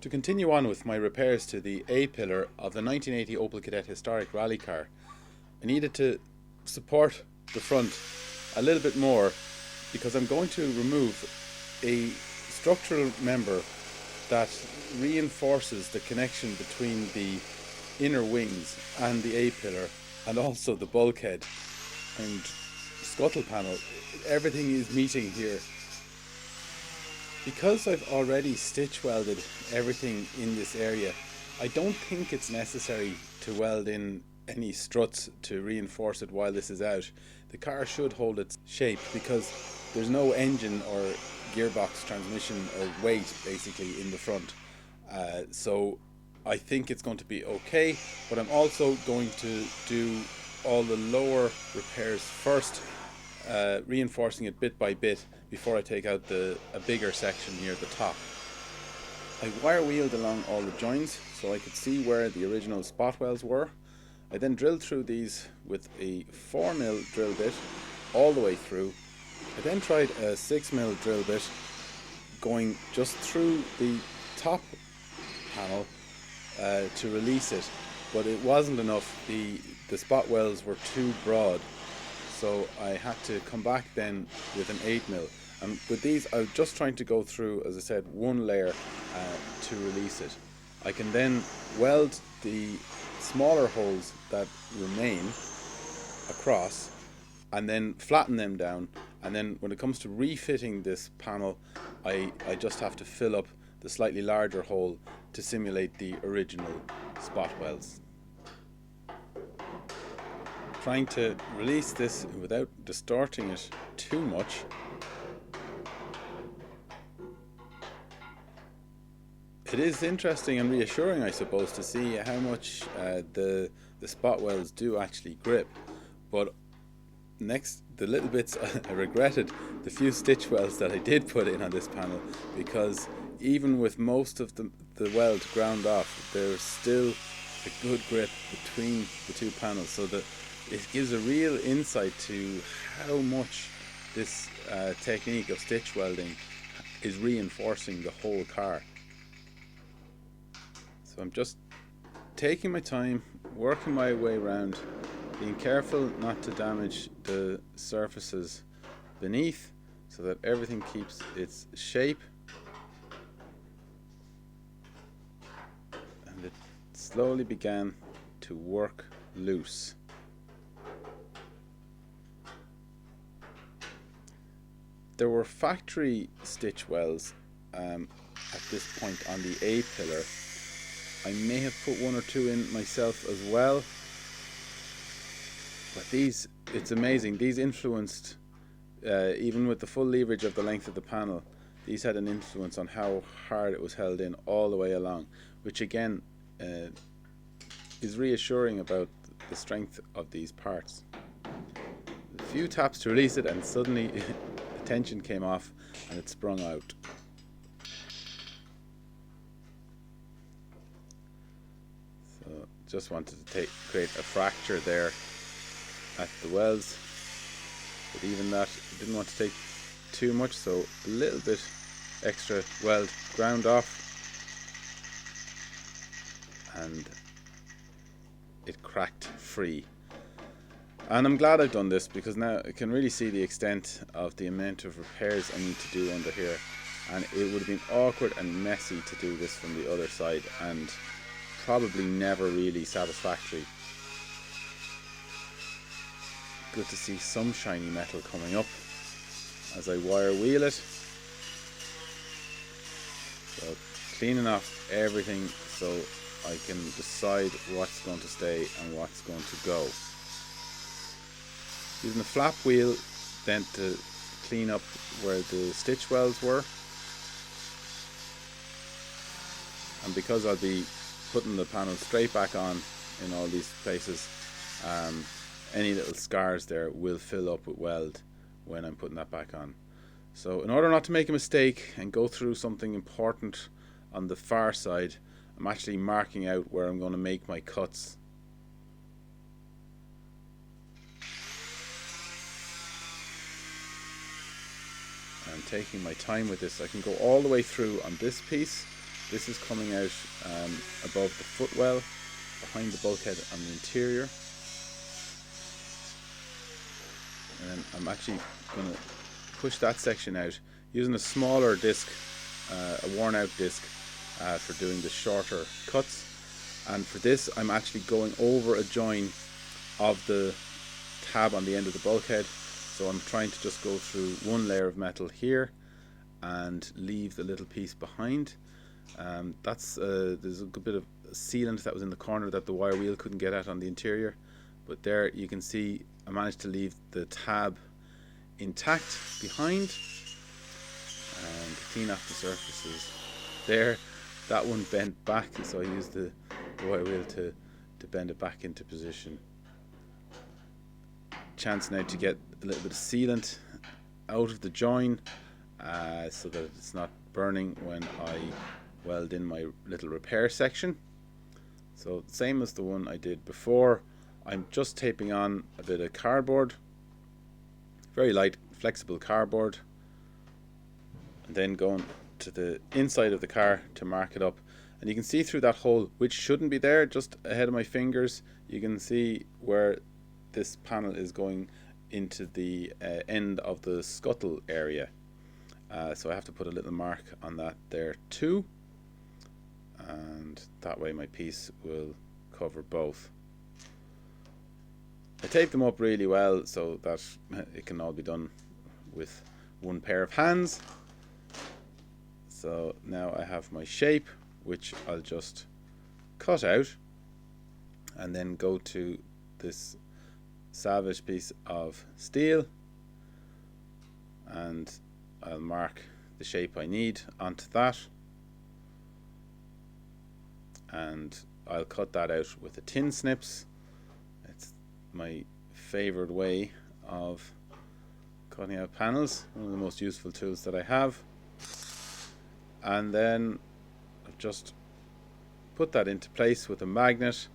To continue on with my repairs to the A-pillar of the 1980 Opel Kadett historic rally car, I needed to support the front a little bit more because I'm going to remove a structural member that reinforces the connection between the inner wings and the A-pillar, and also the bulkhead and scuttle panel. Everything is meeting here. Because I've already stitch welded everything in this area, I don't think it's necessary to weld in any struts to reinforce it while this is out. The car should hold its shape because there's no engine or gearbox, transmission or weight basically in the front. So I think it's going to be okay, but I'm also going to do all the lower repairs first, reinforcing it bit by bit before I take out a bigger section near the top. I wire wheeled along all the joins so I could see where the original spot welds were. I then drilled through these with a 4mm drill bit all the way through. I then tried a 6mm drill bit going just through the top panel to release it, but it wasn't enough. The spot welds were too broad, so I had to come back then with an 8mm. And with these, I was just trying to go through, as I said, one layer to release it. I can then weld the smaller holes that remain across and then flatten them down, and then when it comes to refitting this panel, I just have to fill up the slightly larger hole to simulate the original spot welds. Trying to release this without distorting it too much. It is interesting and reassuring, I suppose, to see how much the spot welds do actually grip. But next, the little bits I regretted the few stitch welds that I did put in on this panel, because even with most of the weld ground off, there's still a good grip between the two panels, so that it gives a real insight to how much this technique of stitch welding is reinforcing the whole car. So I'm just taking my time, working my way around, being careful not to damage the surfaces beneath so that everything keeps its shape. And it slowly began to work loose. There were factory stitch welds at this point on the A-pillar. I may have put one or two in myself as well, but these, it's amazing, these influenced, even with the full leverage of the length of the panel, these had an influence on how hard it was held in all the way along, which again is reassuring about the strength of these parts. A few taps to release it and suddenly the tension came off and it sprung out. So just wanted to create a fracture there at the welds, but even that, I didn't want to take too much, so a little bit extra weld ground off and it cracked free. And I'm glad I've done this, because now I can really see the extent of the amount of repairs I need to do under here, and it would have been awkward and messy to do this from the other side and probably never really satisfactory. Good to see some shiny metal coming up as I wire wheel it. So cleaning off everything so I can decide what's going to stay and what's going to go. Using the flap wheel then to clean up where the stitch welds were, and because I'll be putting the panel straight back on in all these places, any little scars there will fill up with weld when I'm putting that back on. So in order not to make a mistake and go through something important on the far side, I'm actually marking out where I'm going to make my cuts. I'm taking my time with this. I can go all the way through on this piece This is coming out above the footwell, behind the bulkhead on the interior. And then I'm actually going to push that section out using a smaller disc, a worn out disc, for doing the shorter cuts. And for this I'm actually going over a join of the tab on the end of the bulkhead. So I'm trying to just go through one layer of metal here and leave the little piece behind. There's a good bit of sealant that was in the corner that the wire wheel couldn't get at on the interior, but there you can see I managed to leave the tab intact behind and clean off the surfaces there. That one bent back, so I used the wire wheel to bend it back into position. Chance now to get a little bit of sealant out of the join so that it's not burning when I weld in my little repair section. So same as the one I did before, I'm just taping on a bit of cardboard, very light flexible cardboard, and then going to the inside of the car to mark it up. And you can see through that hole, which shouldn't be there, just ahead of my fingers, you can see where this panel is going into the end of the scuttle area. So I have to put a little mark on that there too, and that way my piece will cover both. I tape them up really well so that it can all be done with one pair of hands. So now I have my shape, which I'll just cut out and then go to this salvage piece of steel and I'll mark the shape I need onto that, and I'll cut that out with the tin snips. It's my favorite way of cutting out panels, one of the most useful tools that I have. And then I've just put that into place with a magnet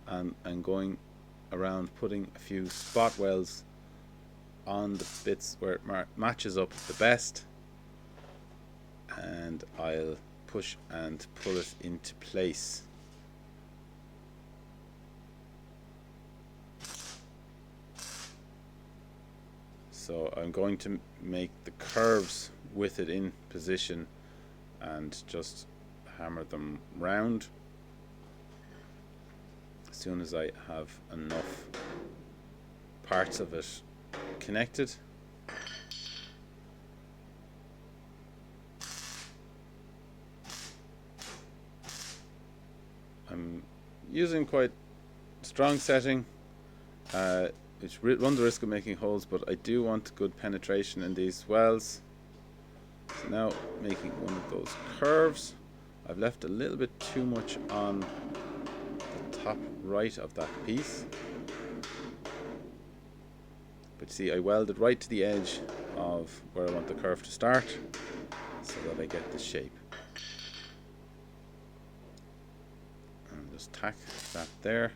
and going around putting a few spot welds on the bits where it matches up the best, and I'll push and pull it into place. So I'm going to make the curves with it in position and just hammer them round as soon as I have enough parts of it connected. I'm using quite strong setting, which runs the risk of making holes, but I do want good penetration in these welds. So now making one of those curves. I've left a little bit too much on the top right of that piece, but see, I welded right to the edge of where I want the curve to start so that I get the shape. And just tack that there.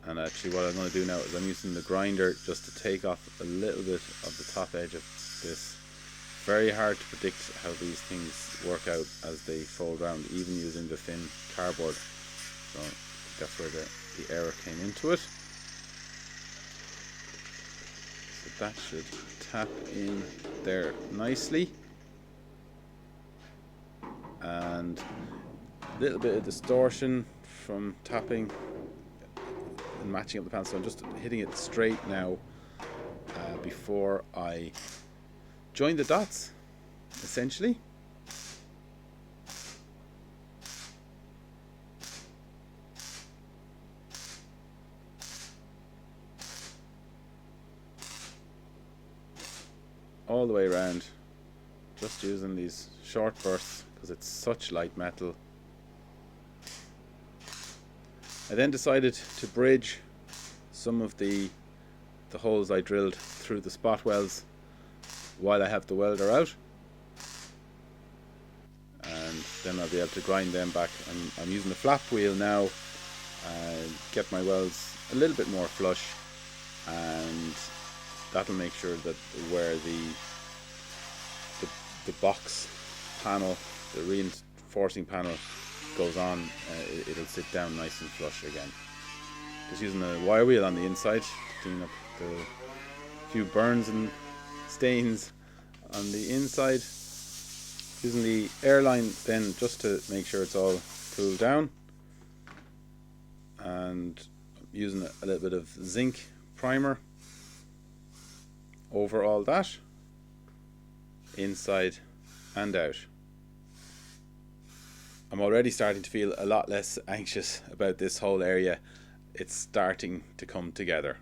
And actually what I'm going to do now is I'm using the grinder just to take off a little bit of the top edge of this. Very hard to predict how these things work out as they fold around, even using the thin cardboard. So that's where the error came into it. So that should tap in there nicely. And a little bit of distortion from tapping and matching up the panel. So I'm just hitting it straight now before I join the dots, essentially. All the way around, just using these short bursts because it's such light metal. I then decided to bridge some of the holes I drilled through the spot welds while I have the welder out, and then I'll be able to grind them back. I'm using the flap wheel now and get my welds a little bit more flush, and that'll make sure that where the box panel, the forcing panel goes on, it'll sit down nice and flush again. Just using a wire wheel on the inside to clean up the few burns and stains on the inside. Using the airline then just to make sure it's all cooled down, and using a little bit of zinc primer over all that, inside and out. I'm already starting to feel a lot less anxious about this whole area. It's starting to come together.